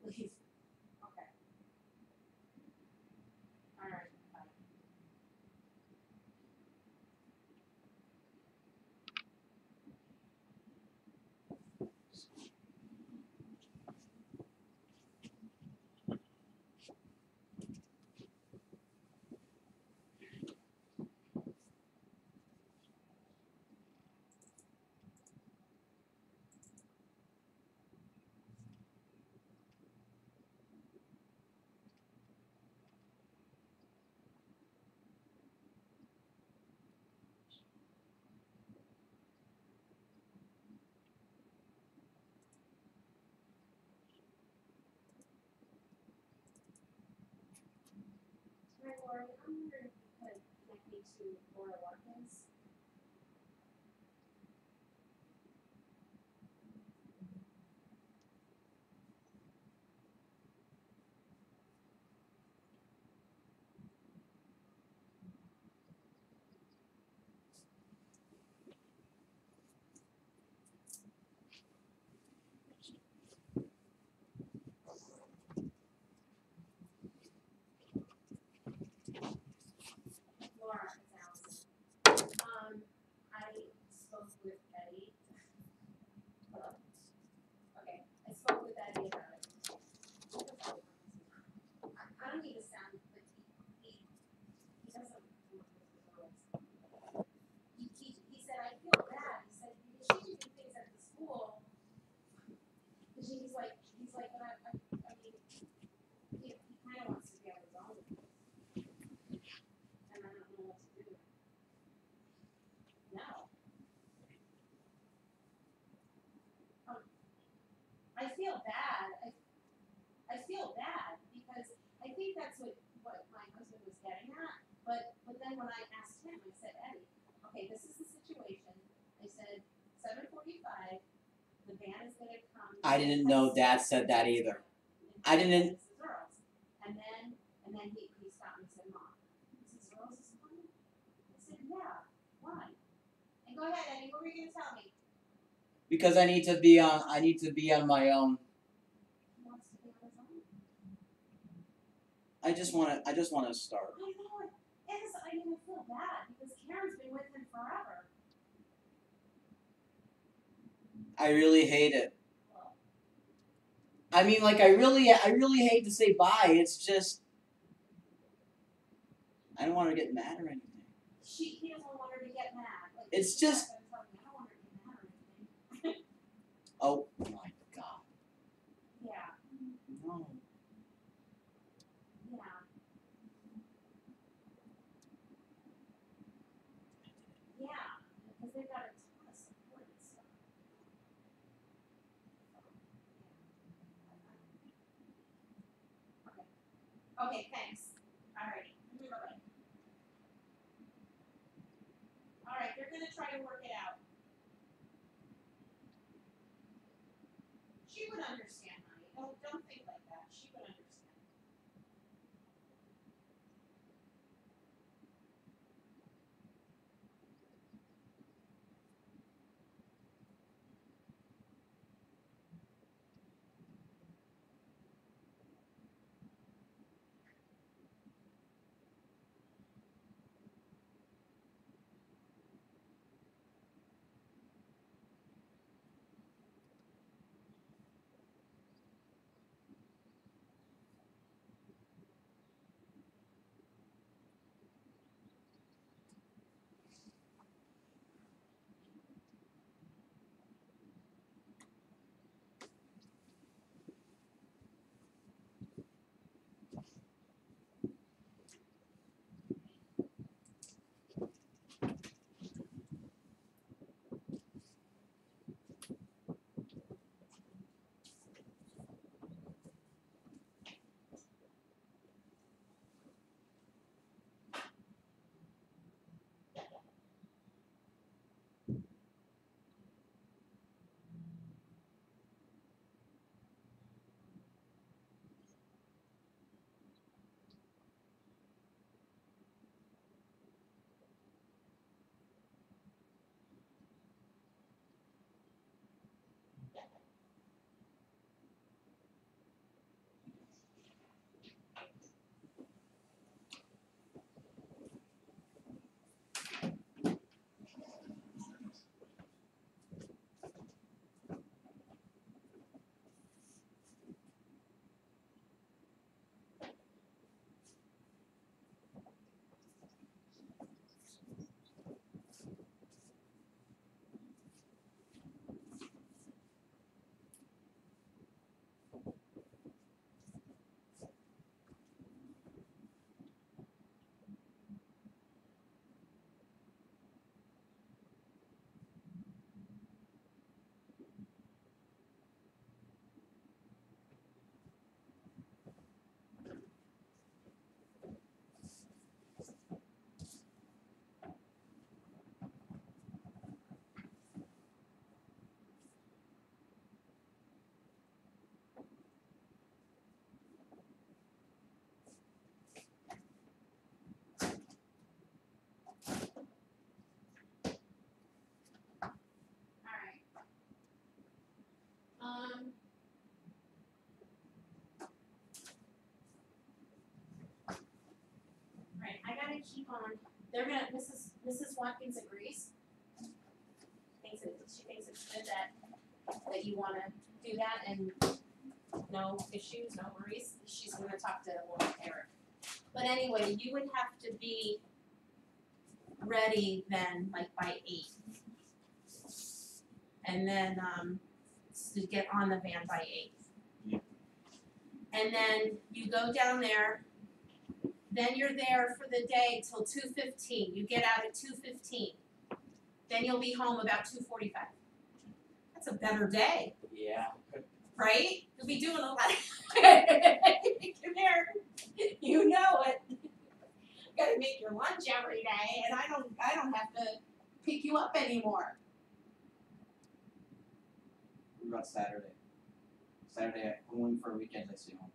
Please. Okay. All right. Bye. Hi, Lori. I'm wondering if you could connect me to Laura Watkins. Laura, it's Allison. I spoke with Eddie. Hello? Okay, I spoke with Eddie about it. I don't need to sound, but he doesn't come up with the words. He said, I feel bad. He said, because she can do things at the school. Because he's like, but I mean, he kind of wants to be on his own. And I don't know what to do. No. I feel bad. I feel bad because I think that's what my husband was getting at. But then when I asked him, I said, Eddie, okay, this is the situation. I said, 7:45, the van is gonna come. I didn't know Dad said that either. I didn't. And then he stopped and said, Mom, Mrs. Earls is coming? I said, yeah, why? And go ahead, Eddie, what were you gonna tell me? Because I need to be on my own. He wants to be on his own. I just wanna start. I know it. I even feel bad because Karen's been with him forever. I really hate it. I mean, like, I really hate to say bye. It's just, I don't want her to get mad or anything. He doesn't want her to get mad. Like, it's just. I don't want her to get mad or anything. Oh my God. Yeah. No. Yeah. Yeah, because they've got a ton of support and stuff. Okay, thanks. Alrighty. Bye-bye. Alright, they're gonna try to work it out. She would understand, honey. Don't think like that. She would understand. keep on, they're gonna, Mrs. Watkins agrees. She thinks it's good that you wanna do that and no issues, no worries. She's gonna talk to Eric. But anyway, you would have to be ready then, like by 8. And then, to get on the van by 8. Yeah. And then you go down there, then you're there for the day till 2:15. You get out at 2:15. Then you'll be home about 2:45. That's a better day, Yeah. right? You'll be doing a lot. Come here. You know it. You gotta make your lunch every day, and I don't have to pick you up anymore. What about Saturday? Saturday, only for weekends I stay home.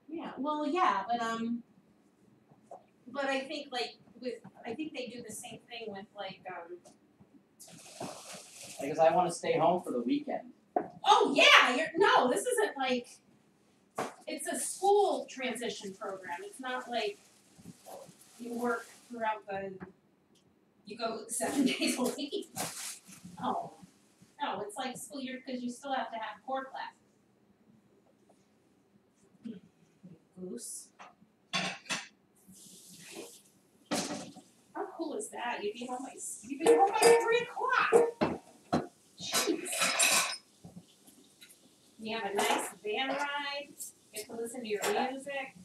Yeah, well, yeah, but I think I think they do the same thing with Because I want to stay home for the weekend. oh yeah, no, this isn't like, it's a school transition program, it's not like you work throughout you go 7 days a week. Oh, no, it's like school year, because you still have to have core classes. Goose. How cool is that? You'd be home by 3 o'clock. Jeez. You have a nice van ride, get to listen to your music.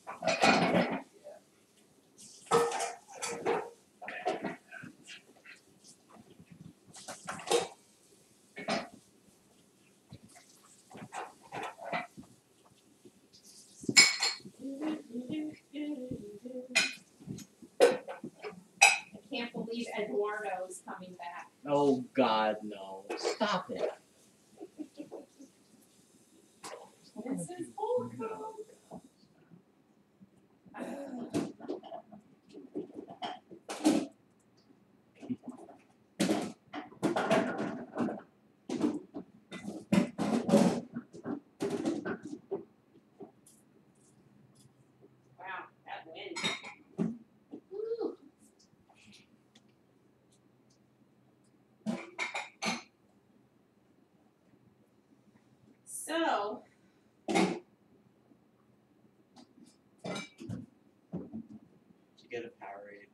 I can't believe Eduardo is coming back. Oh God, no! Stop it. This is Holcomb. Wow, that wind. Woo. So, To get a Powerade.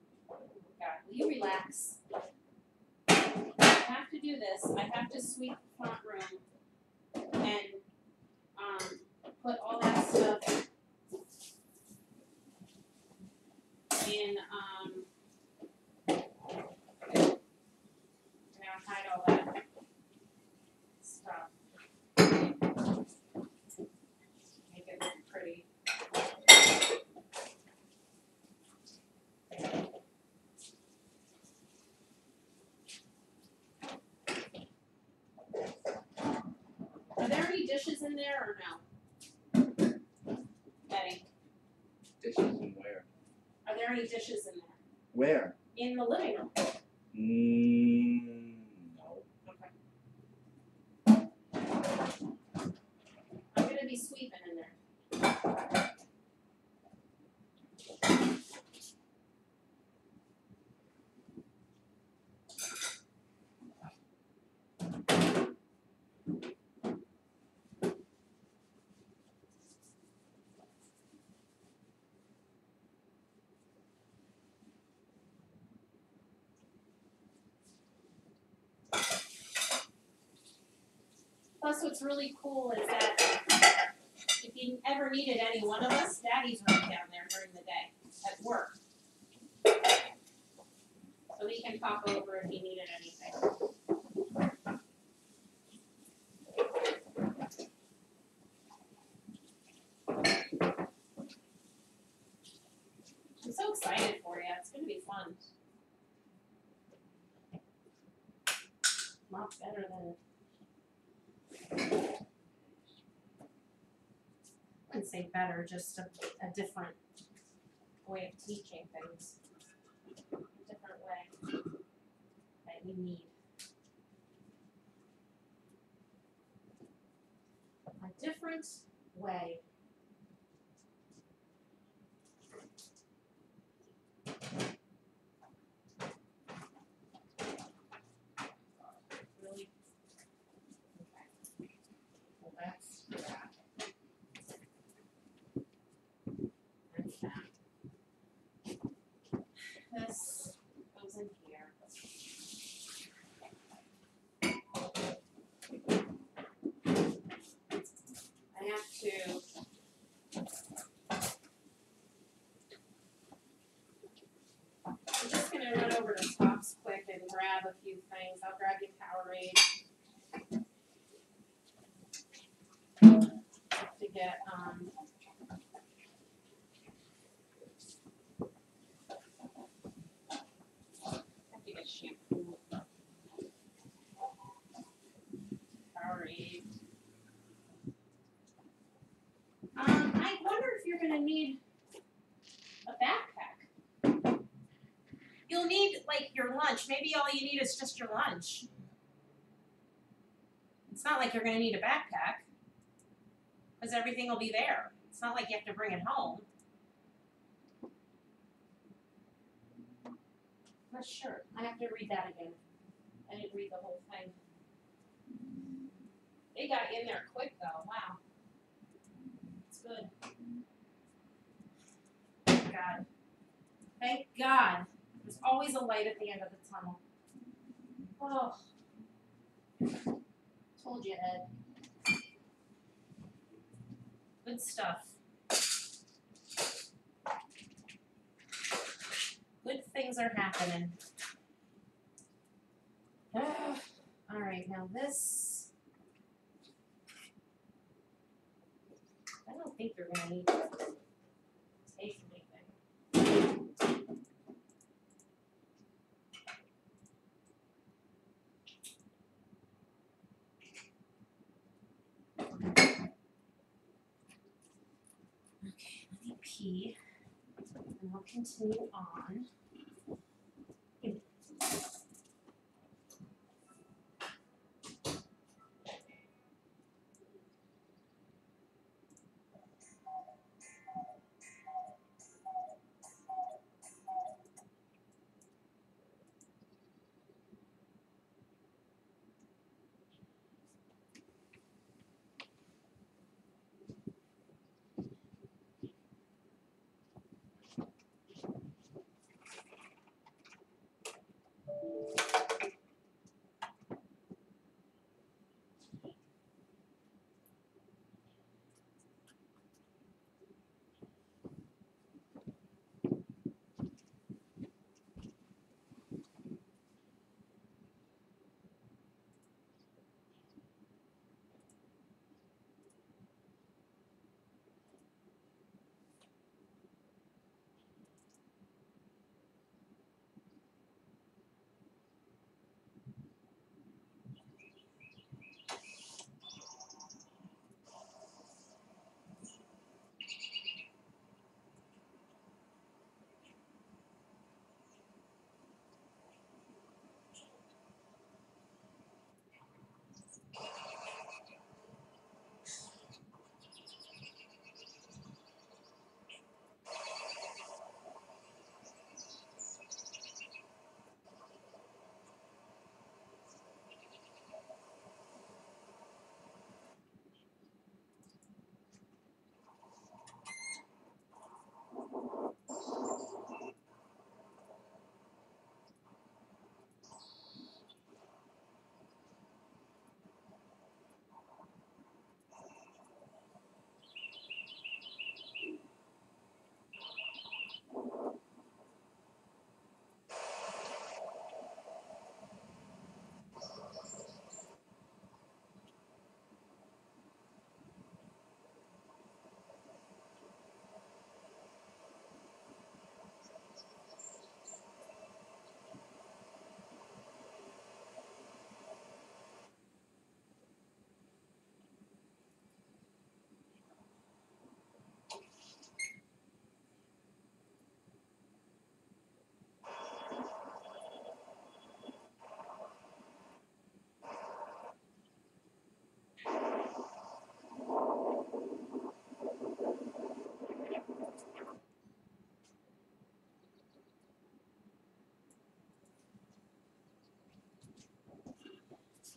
God, will you relax? I have to do this. I have to sweep the front room and put all that stuff in hide all that stuff. Make it look pretty. Are there any dishes in there or no? Betty, Dishes and where? are there any dishes in there? Where? In the living room? No. Okay. I'm gonna be sweeping in there. Plus, what's really cool is that if you ever needed any one of us, Daddy's right down there during the day at work. So he can pop over if he needed anything. I'm so excited for you. It's gonna be fun. A lot better than. I wouldn't say better, just a different way of teaching things. A different way that you need. A different way. this goes in here. I have to. I'm just gonna run over to Tops quick and grab a few things. I'll grab you Powerade. To get have to get shampoo. Powerade. I wonder if you're gonna need a backpack. You'll need like your lunch. Maybe all you need is just your lunch. It's not like you're gonna need a backpack, because everything will be there. It's not like you have to bring it home. I'm not sure. I have to read that again. I didn't read the whole thing. They got in there quick though. Wow. It's good. Thank God. Thank God. There's always a light at the end of the tunnel. Oh. Told you, Ed. Good stuff. Good things are happening. All right, now this. I don't think you're gonna need to taste anything. Okay, let me pee, and we'll continue on.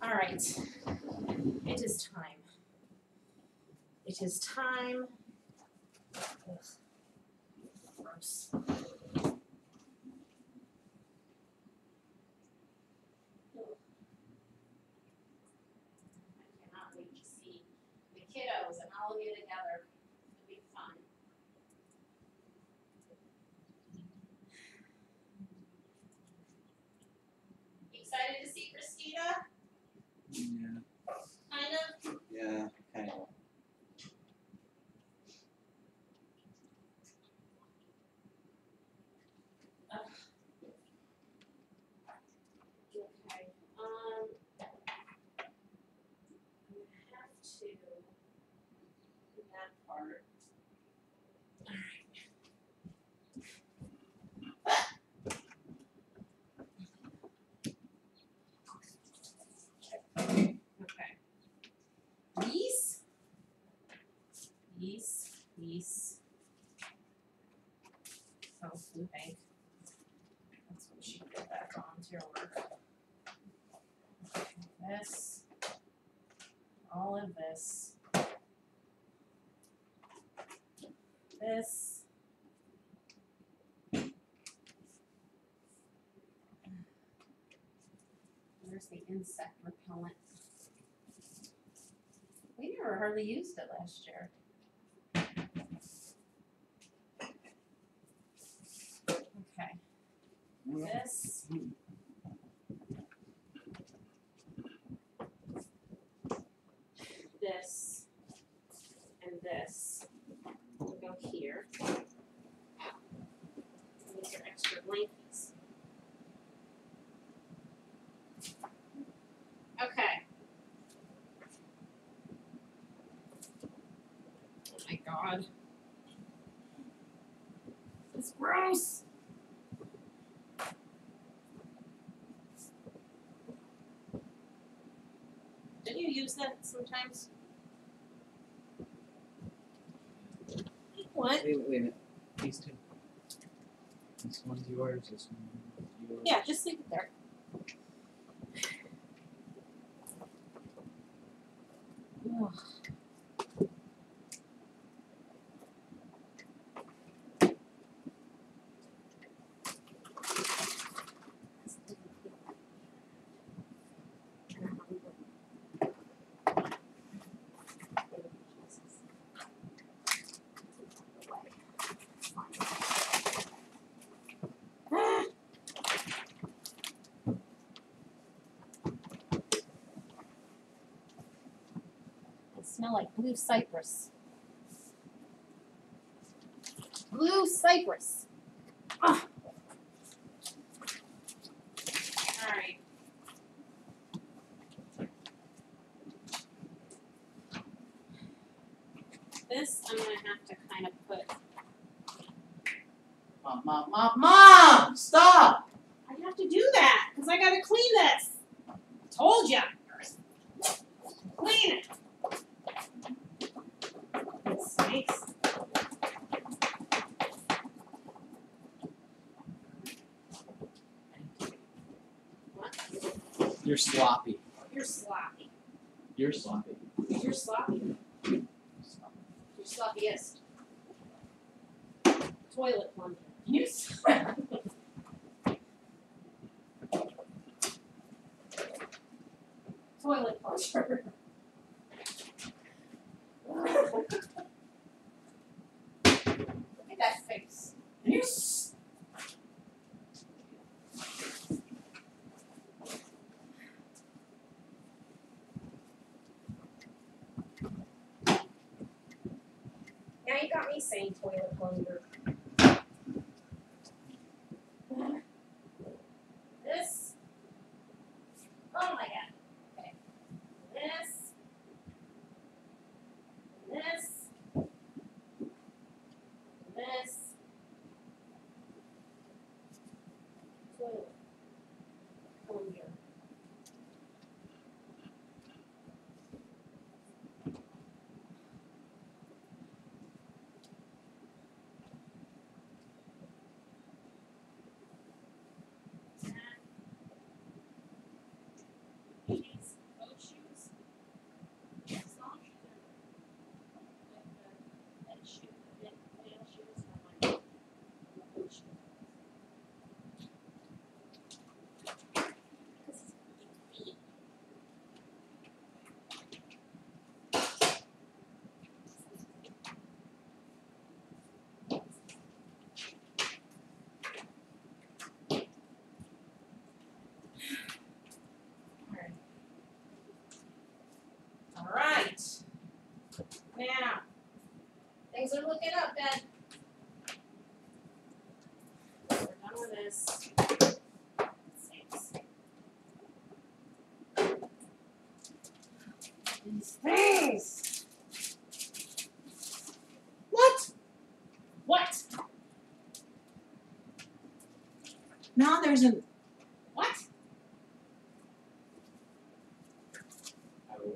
All right, it is time. It is time. Ugh. Gross. kiddos and all of you together. It'll be fun. Excited to see Christina? Yeah. Kind of. Yeah, kind of. Okay. I'm gonna have to do that part. Okay. These. Oh, blue bank. That's what she put that volunteer work. Okay, this. All of this. This. Where's the insect repellent? We never hardly used it last year. Okay. This. This. And this. Will go here. And these are extra blankies. Okay. Oh my god. It's gross. Didn't you use that sometimes? What? Wait a minute. These two. This one's yours, this one's yours. Yeah, just leave it there. Ugh. They smell like blue cypress. Blue cypress. Ah. All right. This I'm gonna have to kind of put. Mom! Stop! I have to do that because I gotta clean this. Told ya. Clean it. It stinks. What? You're sloppy. You're sloppy. You're sloppy. You're sloppy. You're sloppiest. Toilet plunger. You toilet plunger. Look at that face. Yes. Now you got me saying toilet plunger. This. Oh my god. Okay. This. This. This. Toilet plunger. Yeah. Things are looking up, Ben. We're done with this. Thanks. These things. What? What? Now there's an. What?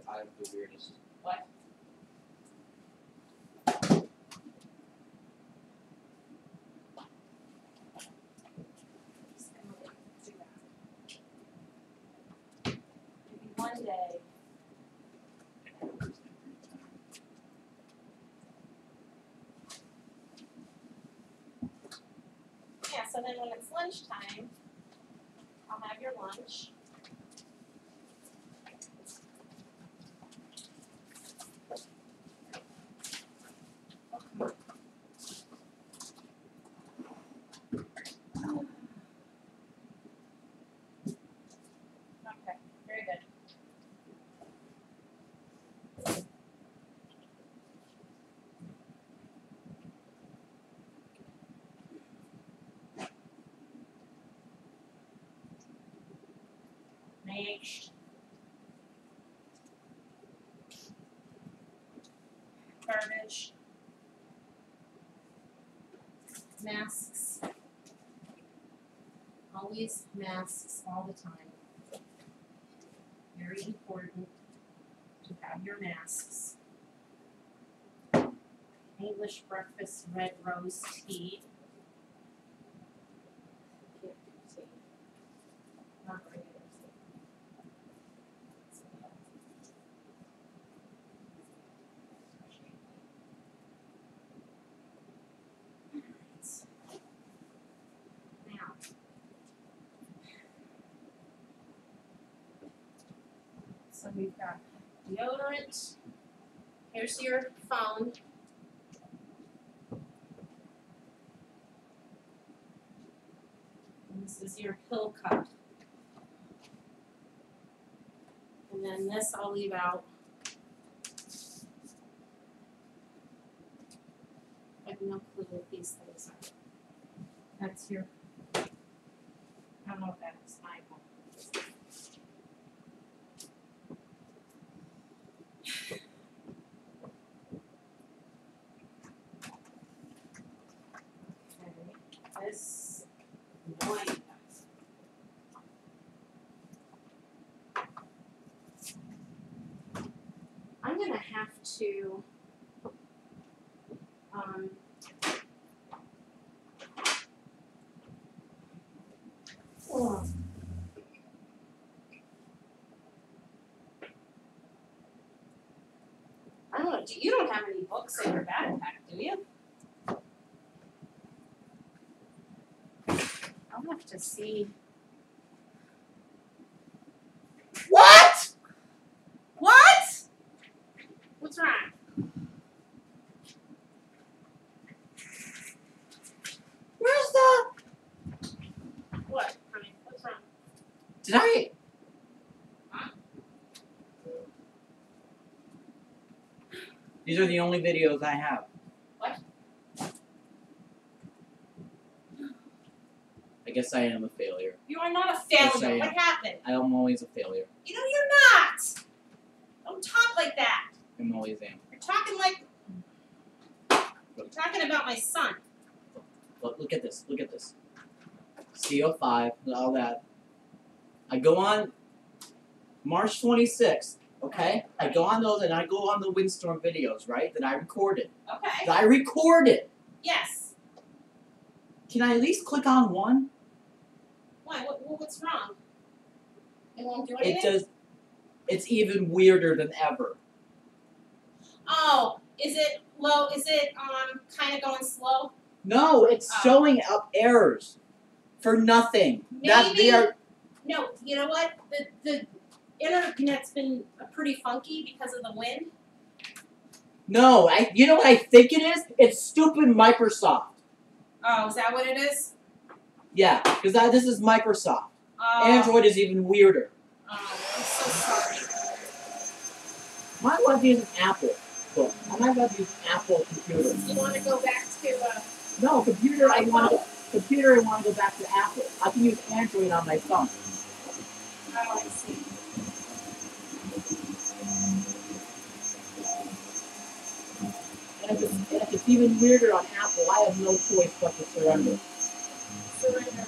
I have the weirdest. What? Just gonna do that. Maybe one day. Yeah, so then when it's lunchtime, I'll have your lunch. Okay, very good. Next. Garbage. Masks. Always masks all the time. Very important to have your masks. English breakfast red rose tea. Can't do tea. Not regular tea. Now, so we've got deodorant. Here's your phone. And this is your pill cup. And then this I'll leave out. I have no clue what these things are. That's your, I don't know what that is, iPhone. Okay, this, no idea. I'm gonna have to, oh. I don't know, you don't have any books in your backpack, do you? I'll have to see. What? What? What's wrong? Where's the? What, honey? What's wrong? Did I? These are the only videos I have. What? I guess I am a failure. You are not a Yes, I failure. am. What happened? I am always a failure. You know you're not. Don't talk like that. I always am. You're talking like. You're talking about my son. Look at this. Look at this. CO5, all that. I go on March 26th, okay? I go on those and I go on the windstorm videos, right? That I recorded. Okay. That I recorded. Yes. Can I at least click on one? Why? What's wrong? It won't do It anything? does. It's even weirder than ever. Oh, is it low? Is it kind of going slow? No, it's Oh. showing up errors for nothing. That they Maybe- are. No, you know what? The internet's been pretty funky because of the wind. No, you know what I think it is? It's stupid Microsoft. Oh, is that what it is? Yeah, because this is Microsoft. Oh, Android is even weirder. Oh, I'm so sorry. My wife uses Apple. MacBook. I'm not gonna use Apple computer. You wanna go back to No, computer. I want to go back to Apple. I can use Android on my phone. oh, I see. And if it's even weirder on Apple, I have no choice but to surrender. Surrender.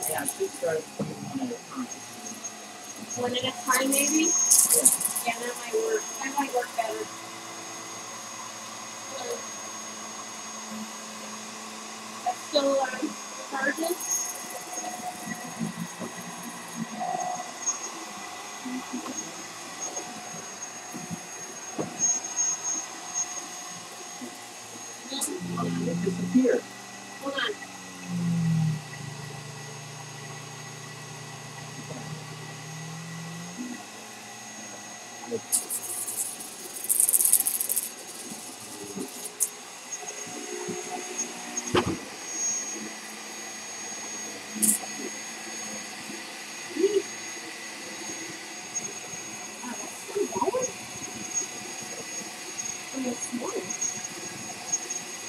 Yeah, I should start doing one at a time. One at a time, maybe? Yeah, that might work. That might work better. That's still charging? It disappeared. Hold on.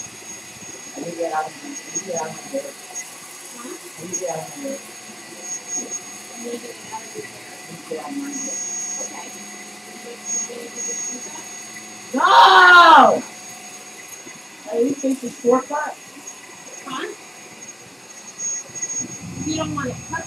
I need to get out of my hair. I need to get out of my hair. I'm gonna get it out of your hair. I need to get out of my hair. Okay. No! At least it's a shortcut. Huh? You don't want it cut.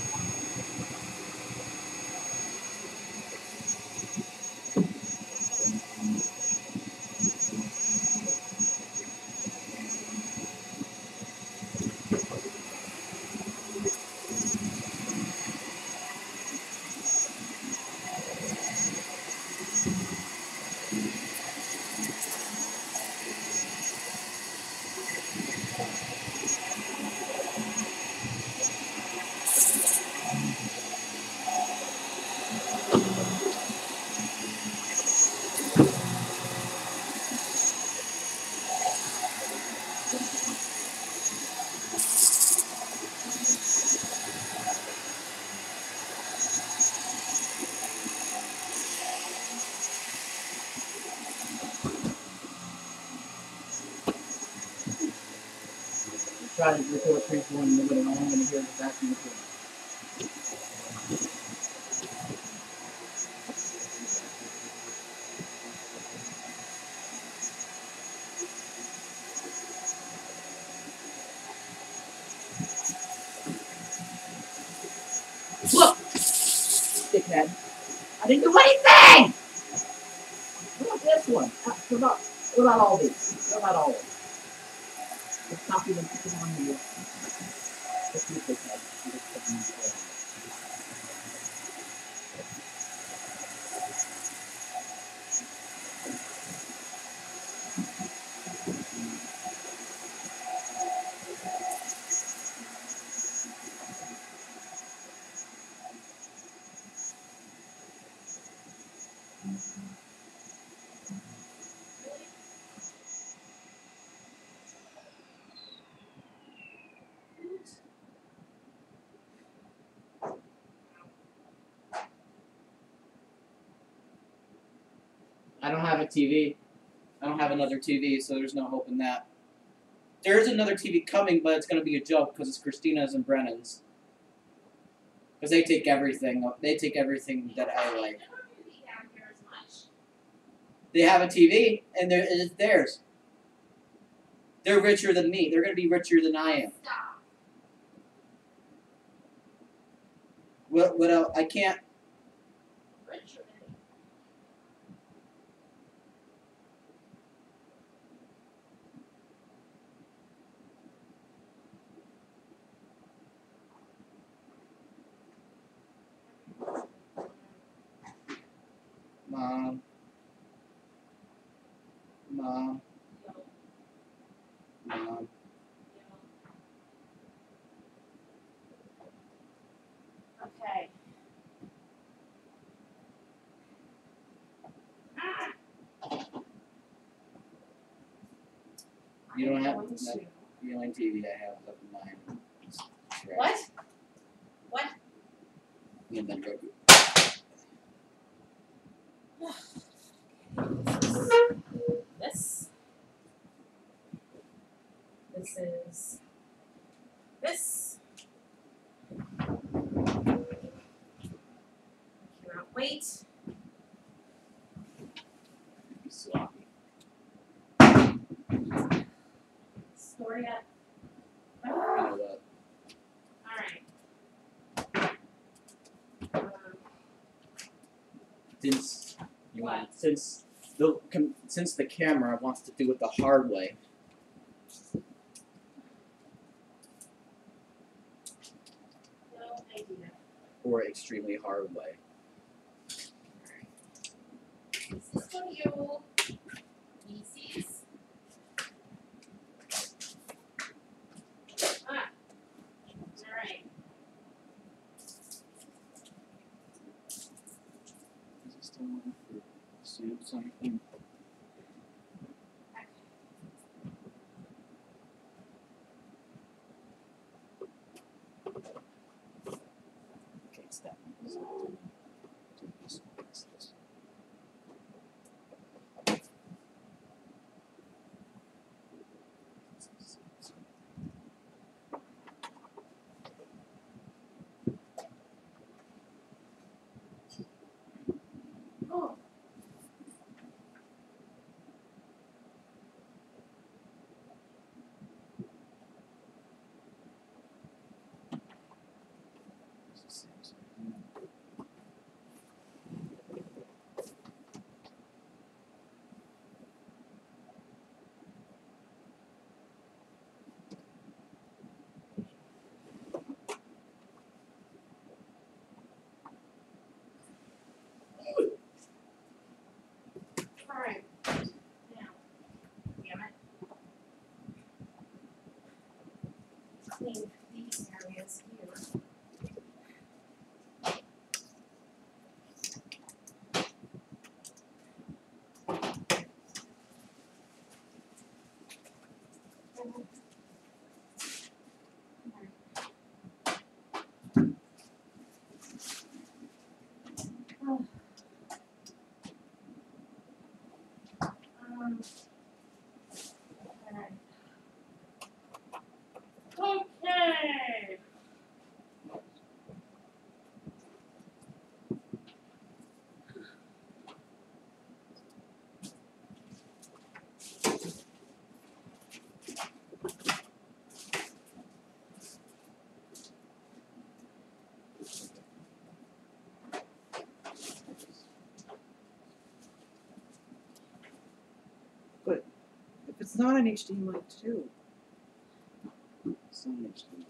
Try to record 3, 4, and nobody know I'm going to hear the vacuum cleaner. Look! Dickhead. I didn't do anything! What about this one? What about all these? What about all of them? Let's copy them, put them on here. Let's do dickhead. Let's put them on there. I don't have a TV. I don't have another TV, so there's no hope in that. There is another TV coming, but it's going to be a joke because it's Christina's and Brennan's. Because they take everything. They take everything that I like. They don't really have here as much. They have a TV, and it's theirs. They're richer than me. They're going to be richer than I am. Stop. What else? I can't. Richer than Mom. Mom. Mom. Okay. You don't have I'm going to- the only TV I have of mine. Is trash. What? What? And then Roku. This. This is. This. Cannot wait. Be sloppy. Story up. You know what? Alright. Since you What? want, since the camera wants to do it the hard way. No idea. Or extremely hard way. This is for you. Yeezys. Alright. Is it still on for Samsung thing? Okay, it's that one. Do this one, it's this. Oh. This is Samsung. Alright. Now. Damn it. Clean these areas here. Okay. If it's not an HDMI 2, It's not an HDMI.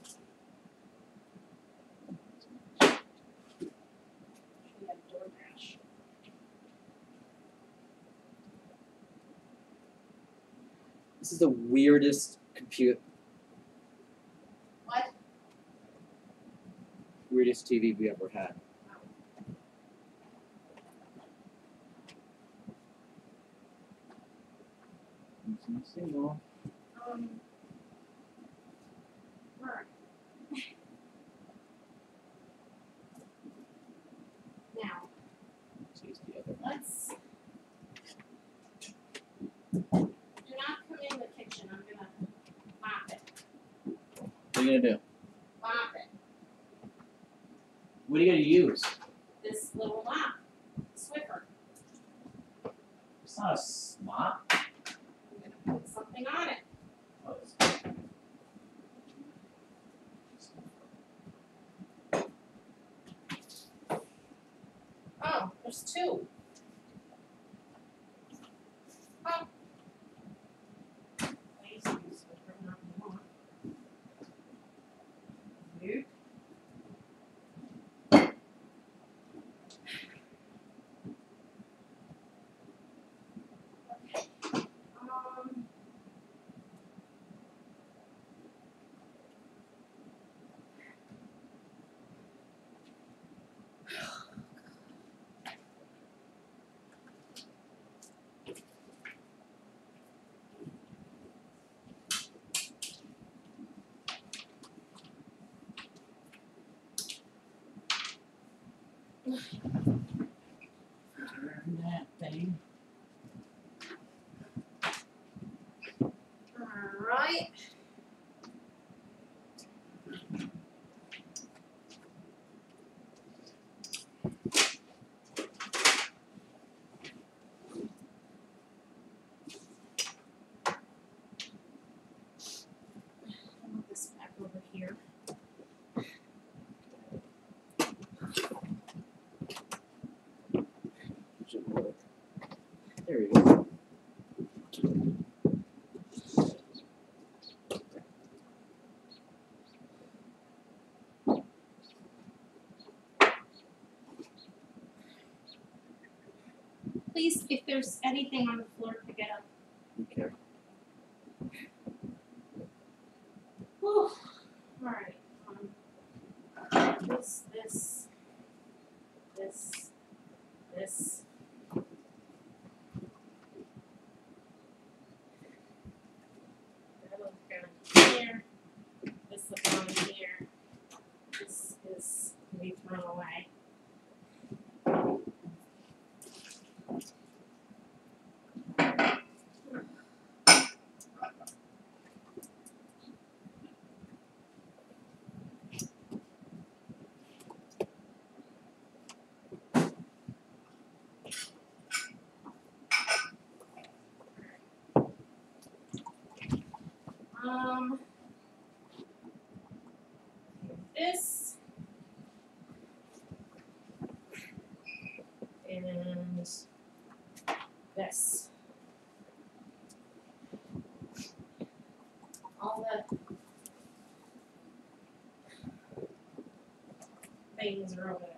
We have DoorDash. This is the weirdest What? weirdest TV we ever had. Single. Alright. Now, Let's use the other. let's. Do not come in the kitchen, I'm gonna mop it, What are you gonna do? mop it. What are you gonna use? This little mop, Swiffer. It's not a mop. I'm gonna put something on it. Oh, it's- Oh, there's two. Oh. Please use Swiffer, not more. Nope. Okay. Turn that thing. Alright. I'll move this back over here. Should work. There you go. Please, if there's anything on the floor, pick it up. Okay. Whew. Alright, this. That will go in here. This will go in here. This is can be thrown away. This and this. All the things are over there.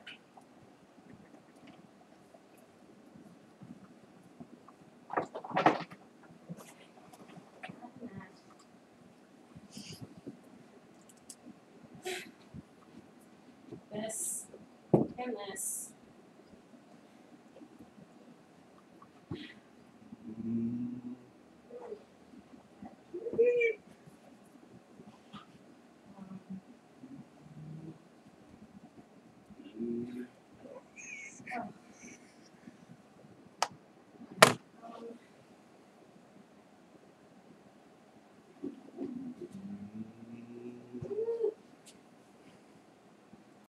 This and this.